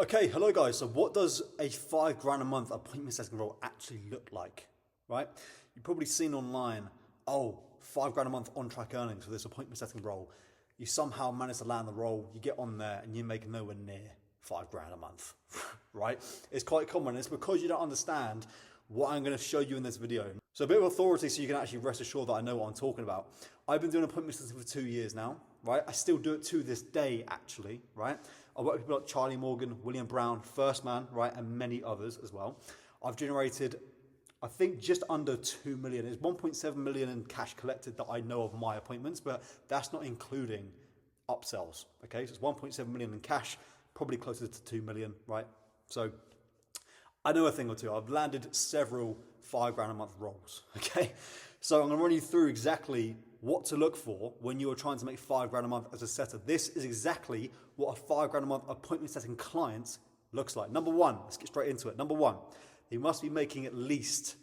Okay, hello guys. So what does a 5 grand a month appointment setting role actually look like, right? You've probably seen online, oh, 5 grand a month on track earnings for this appointment setting role. You somehow manage to land the role, you get on there and you make nowhere near 5 grand a month, right? It's quite common. It's because you don't understand what I'm going to show you in this video. So a bit of authority so you can actually rest assured that I know what I'm talking about. I've been doing appointment setting for 2 years now, right? I still do it to this day, actually, right? I work with people like Charlie Morgan, William Brown, First Man, right? And many others as well. I've generated, I think, just under 2 million. It's 1.7 million in cash collected that I know of my appointments, but that's not including upsells, okay? So it's 1.7 million in cash, probably closer to 2 million, right? So I know a thing or two. I've landed several 5 grand a month roles, okay? So I'm gonna run you through exactly what to look for when you are trying to make 5 grand a month as a setter. This is exactly what a 5 grand a month appointment setting client looks like. Number one, let's get straight into it. Number one, they must be making at least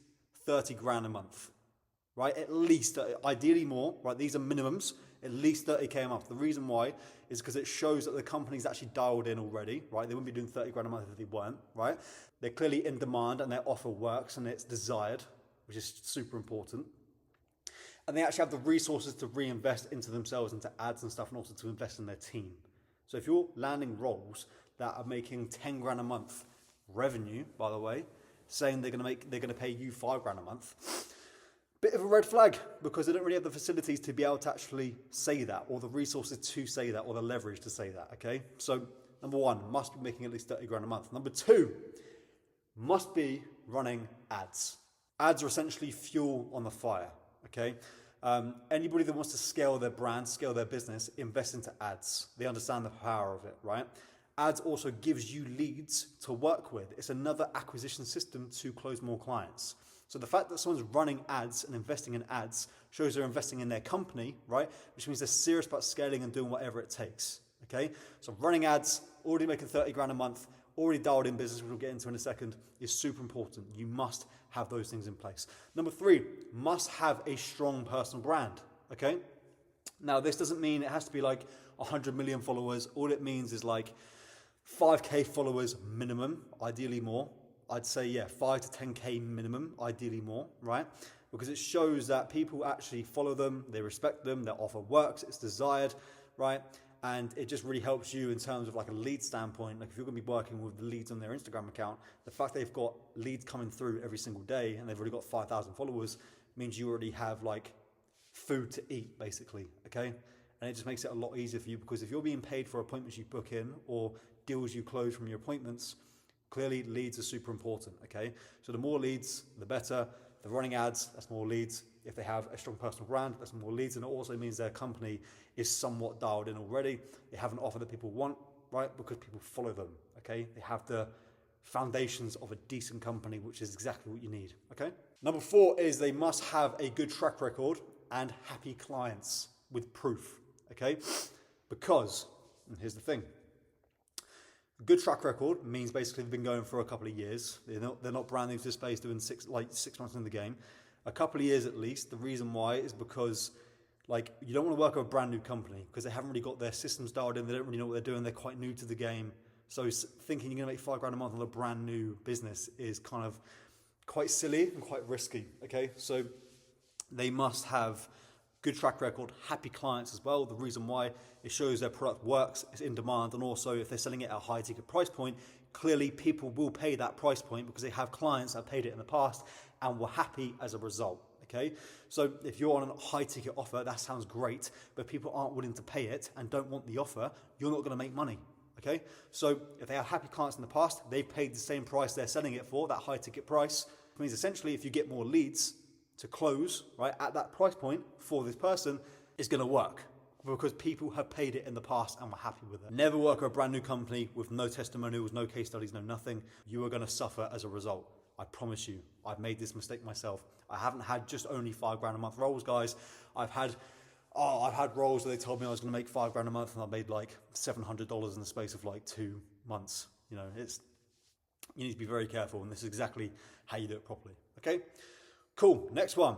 30 grand a month, right? At least, ideally more, right? These are minimums, at least 30K a month. The reason why is because it shows that the company's actually dialed in already, right? They wouldn't be doing 30 grand a month if they weren't, right? They're clearly in demand and their offer works and it's desired, which is super important. And they actually have the resources to reinvest into themselves, into ads and stuff, and also to invest in their team. So if you're landing roles that are making 10 grand a month revenue, by the way, saying they're gonna pay you 5 grand a month, bit of a red flag because they don't really have the facilities to be able to actually say that, or the resources to say that, or the leverage to say that, okay? So number one, must be making at least 30 grand a month. Number two, must be running ads. Ads are essentially fuel on the fire, okay? Anybody that wants to scale their brand, scale their business, invest into ads. They understand the power of it, right? Ads also gives you leads to work with. It's another acquisition system to close more clients. So the fact that someone's running ads and investing in ads shows they're investing in their company, right? Which means they're serious about scaling and doing whatever it takes, okay? So running ads, already making 30 grand a month, already dialed in business, which we'll get into in a second, is super important. You must have those things in place. Number three, must have a strong personal brand, okay? Now, this doesn't mean it has to be like 100 million followers. All it means is like 5K followers minimum, ideally more. I'd say, yeah, 5 to 10K minimum, ideally more, right? Because it shows that people actually follow them, they respect them, their offer works, it's desired, right? And it just really helps you in terms of like a lead standpoint. Like if you're gonna be working with the leads on their Instagram account, the fact they've got leads coming through every single day and they've already got 5,000 followers means you already have like food to eat basically, okay? And it just makes it a lot easier for you because if you're being paid for appointments you book in or deals you close from your appointments, clearly leads are super important, okay? So the more leads, the better. They're running ads, that's more leads. If they have a strong personal brand, that's more leads. And it also means their company is somewhat dialed in already. They have an offer that people want, right? Because people follow them, okay? They have the foundations of a decent company, which is exactly what you need, okay? Number four is they must have a good track record and happy clients with proof, okay? Because, and here's the thing, good track record means basically they've been going for a couple of years. They're not brand new to the space doing 6 months in the game. A couple of years at least. The reason why is because like you don't want to work with a brand new company because they haven't really got their systems dialed in. They don't really know what they're doing. They're quite new to the game. So thinking you're going to make 5 grand a month on a brand new business is kind of quite silly and quite risky. Okay, so they must have good track record, happy clients as well. The reason why it shows their product works, it's in demand, and also if they're selling it at a high ticket price point, clearly people will pay that price point because they have clients that paid it in the past and were happy as a result. Okay, so if you're on a high ticket offer, that sounds great, but people aren't willing to pay it and don't want the offer, you're not going to make money. Okay, so if they have happy clients in the past, they've paid the same price they're selling it for, that high ticket price. It means essentially if you get more leads to close, right, at that price point for this person, is going to work because people have paid it in the past and were happy with it. Never work at a brand new company with no testimonials, no case studies, no nothing. You are going to suffer as a result. I promise you, I've made this mistake myself. I haven't had just only 5 grand a month roles, guys. I've had roles where they told me I was going to make 5 grand a month and I made like $700 in the space of like 2 months. You know, you need to be very careful, and this is exactly how you do it properly. Okay, cool. Next one,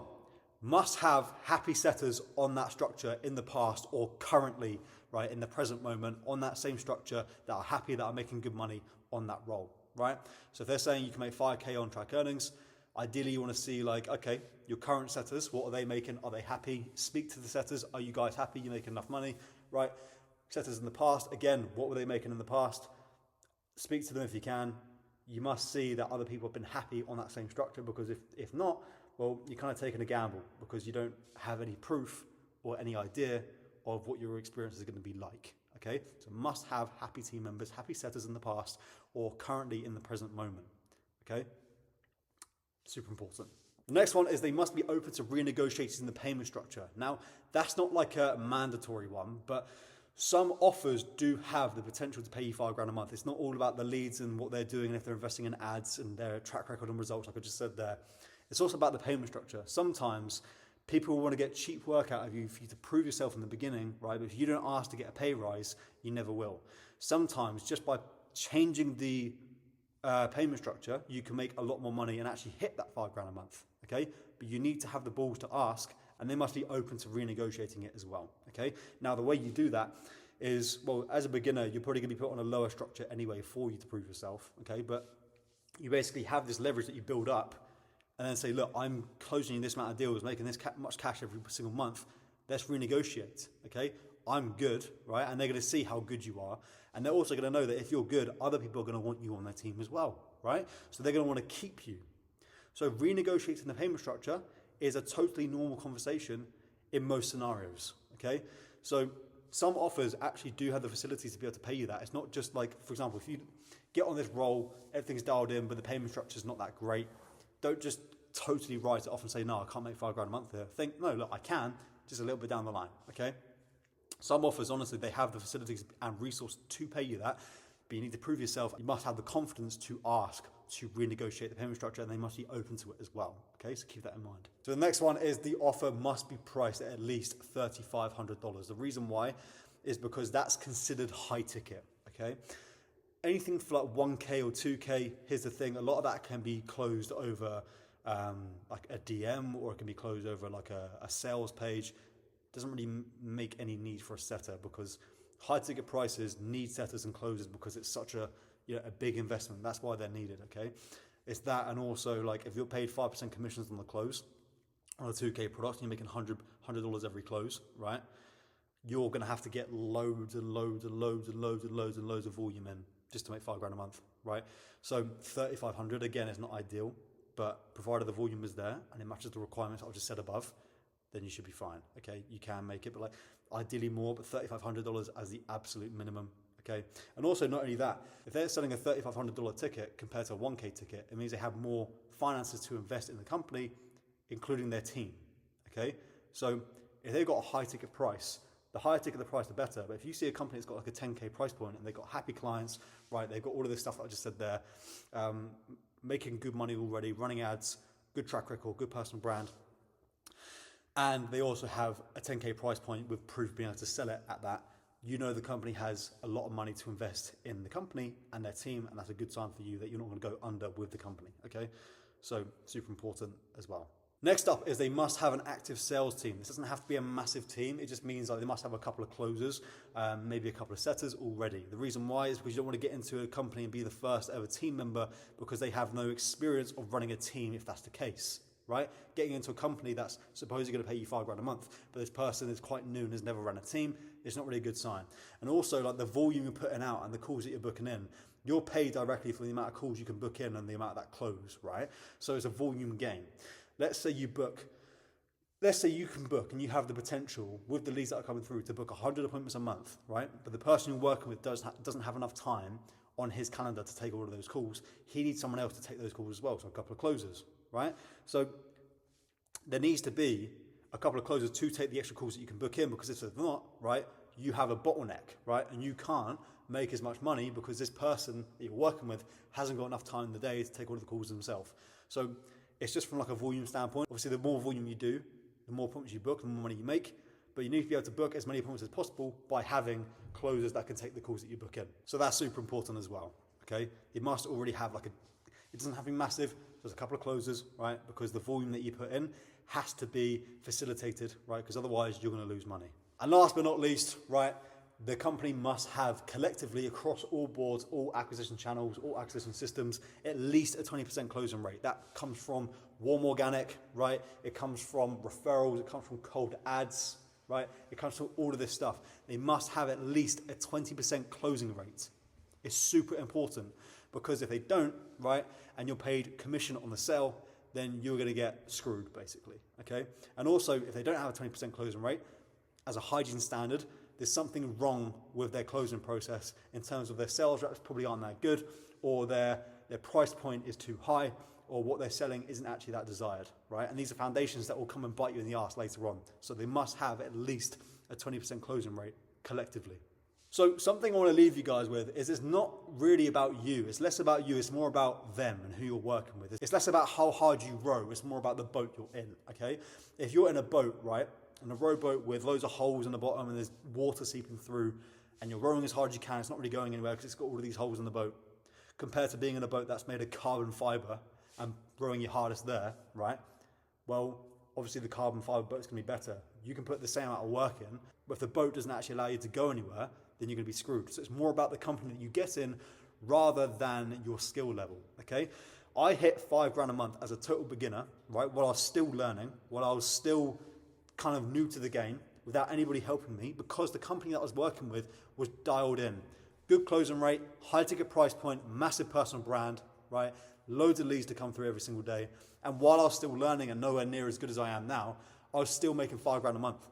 must have happy setters on that structure in the past or currently, right, in the present moment on that same structure that are happy, that are making good money on that role, right? So if they're saying you can make 5K on track earnings, ideally you want to see like, okay, your current setters, what are they making? Are they happy? Speak to the setters. Are you guys happy? You making enough money, right? Setters in the past, again, what were they making in the past? Speak to them if you can. You must see that other people have been happy on that same structure, because if not, well, you're kind of taking a gamble because you don't have any proof or any idea of what your experience is going to be like, okay? So must have happy team members, happy setters in the past or currently in the present moment, okay? Super important. The next one is they must be open to renegotiating the payment structure. Now, that's not like a mandatory one, but some offers do have the potential to pay you $5,000 a month. It's not all about the leads and what they're doing and if they're investing in ads and their track record and results, like I just said there. It's also about the payment structure. Sometimes people want to get cheap work out of you for you to prove yourself in the beginning, right? But if you don't ask to get a pay rise, you never will. Sometimes just by changing the payment structure, you can make a lot more money and actually hit that $5,000 a month, okay? But you need to have the balls to ask, and they must be open to renegotiating it as well, okay? Now, the way you do that is, well, as a beginner, you're probably going to be put on a lower structure anyway for you to prove yourself, okay? But you basically have this leverage that you build up and then say, look, I'm closing this amount of deals, making this much cash every single month. Let's renegotiate, okay? I'm good, right? And they're going to see how good you are. And they're also going to know that if you're good, other people are going to want you on their team as well, right? So they're going to want to keep you. So renegotiating the payment structure is a totally normal conversation in most scenarios, okay? So some offers actually do have the facilities to be able to pay you that. It's not just like, for example, if you get on this role, everything's dialed in, but the payment structure is not that great, don't just totally write it off and say, no, I can't make $5,000 a month here. Think, no, look, I can, just a little bit down the line, okay? Some offers, honestly, they have the facilities and resource to pay you that, but you need to prove yourself. You must have the confidence to ask to renegotiate the payment structure, and they must be open to it as well, okay? So keep that in mind. So the next one is the offer must be priced at least $3,500. The reason why is because that's considered high ticket, okay? Anything for like 1K or 2K, here's the thing, a lot of that can be closed over like a DM, or it can be closed over like a sales page. Doesn't really make any need for a setter, because high ticket prices need setters and closers because it's such a big investment. That's why they're needed, okay? It's that, and also like if you're paid 5% commissions on the close on a 2K product and you're making $100 every close, right? You're going to have to get loads and loads and loads and loads and loads and loads of volume in just to make $5,000 a month, right? So 3,500 again is not ideal, but provided the volume is there and it matches the requirements I just said above, then you should be fine, okay? You can make it, but like ideally more, but $3,500 as the absolute minimum, okay? And also not only that, if they're selling a $3,500 ticket compared to a 1K ticket, it means they have more finances to invest in the company, including their team, okay? So if they've got a high ticket price, the higher ticket the price, the better. But if you see a company that's got like a 10K price point and they've got happy clients, right, they've got all of this stuff that I just said there, making good money already, running ads, good track record, good personal brand, and they also have a 10K price point with proof being able to sell it at that, you know the company has a lot of money to invest in the company and their team, and that's a good sign for you that you're not going to go under with the company, okay? So super important as well. Next up is they must have an active sales team. This doesn't have to be a massive team. It just means like they must have a couple of closers, maybe a couple of setters already. The reason why is because you don't want to get into a company and be the first ever team member because they have no experience of running a team if that's the case, right? Getting into a company that's supposedly going to pay you $5,000 a month, but this person is quite new and has never run a team, it's not really a good sign. And also like the volume you're putting out and the calls that you're booking in, you're paid directly for the amount of calls you can book in and the amount that close, right? So it's a volume game. Let's say you can book and you have the potential with the leads that are coming through to book 100 appointments a month, right? But the person you're working with doesn't have enough time on his calendar to take all of those calls. He needs someone else to take those calls as well, so a couple of closers, right? So there needs to be a couple of closers to take the extra calls that you can book in, because if they're not, right, you have a bottleneck, right? And you can't make as much money because this person that you're working with hasn't got enough time in the day to take all of the calls themselves. So it's just from like a volume standpoint. Obviously, the more volume you do, the more appointments you book, the more money you make. But you need to be able to book as many appointments as possible by having closers that can take the calls that you book in. So that's super important as well, okay? You must already have like It doesn't have to be massive, there's a couple of closes, right? Because the volume that you put in has to be facilitated, right? Because otherwise you're going to lose money. And last but not least, right, the company must have collectively across all boards, all acquisition channels, all acquisition systems, at least a 20% closing rate. That comes from warm organic, right? It comes from referrals, it comes from cold ads, right? It comes from all of this stuff. They must have at least a 20% closing rate. It's super important because if they don't, right, and you're paid commission on the sale, then you're going to get screwed basically, okay? And also, if they don't have a 20% closing rate, as a hygiene standard, there's something wrong with their closing process in terms of their sales reps probably aren't that good, or their price point is too high, or what they're selling isn't actually that desired, right? And these are foundations that will come and bite you in the arse later on. So they must have at least a 20% closing rate collectively. So something I want to leave you guys with is it's not really about you. It's less about you. It's more about them and who you're working with. It's less about how hard you row. It's more about the boat you're in, okay? If you're in a boat, right, in a rowboat with loads of holes in the bottom and there's water seeping through and you're rowing as hard as you can, it's not really going anywhere because it's got all of these holes in the boat, compared to being in a boat that's made of carbon fiber and rowing your hardest there, right? Well, obviously the carbon fiber boat's going to be better. You can put the same amount of work in, but if the boat doesn't actually allow you to go anywhere, then you're going to be screwed. So it's more about the company that you get in rather than your skill level, okay? I hit $5 a month as a total beginner, right? While I was still learning, while I was still kind of new to the game, without anybody helping me, because the company that I was working with was dialed in. Good closing rate, high ticket price point, massive personal brand, right? Loads of leads to come through every single day. And while I was still learning and nowhere near as good as I am now, I was still making $5 a month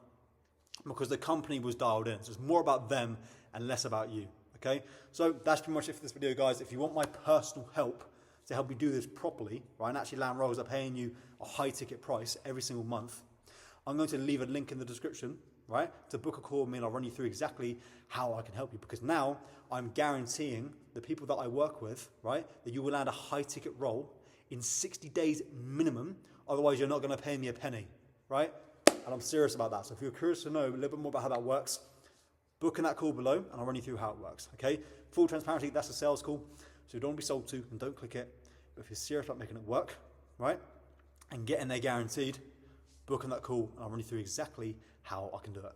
because the company was dialed in. So it's more about them and less about you, okay? So that's pretty much it for this video, guys. If you want my personal help to help you do this properly, right, and actually land roles that are paying you a high ticket price every single month, I'm going to leave a link in the description, right, to book a call with me, and I'll run you through exactly how I can help you, because now I'm guaranteeing the people that I work with, right, that you will land a high ticket role in 60 days minimum. Otherwise, you're not going to pay me a penny, right? And I'm serious about that. So if you're curious to know a little bit more about how that works, book in that call below and I'll run you through how it works, okay? Full transparency, that's a sales call, so don't be sold to and don't click it. But if you're serious about making it work, right, and getting there guaranteed, book on that call and I'll run you through exactly how I can do it.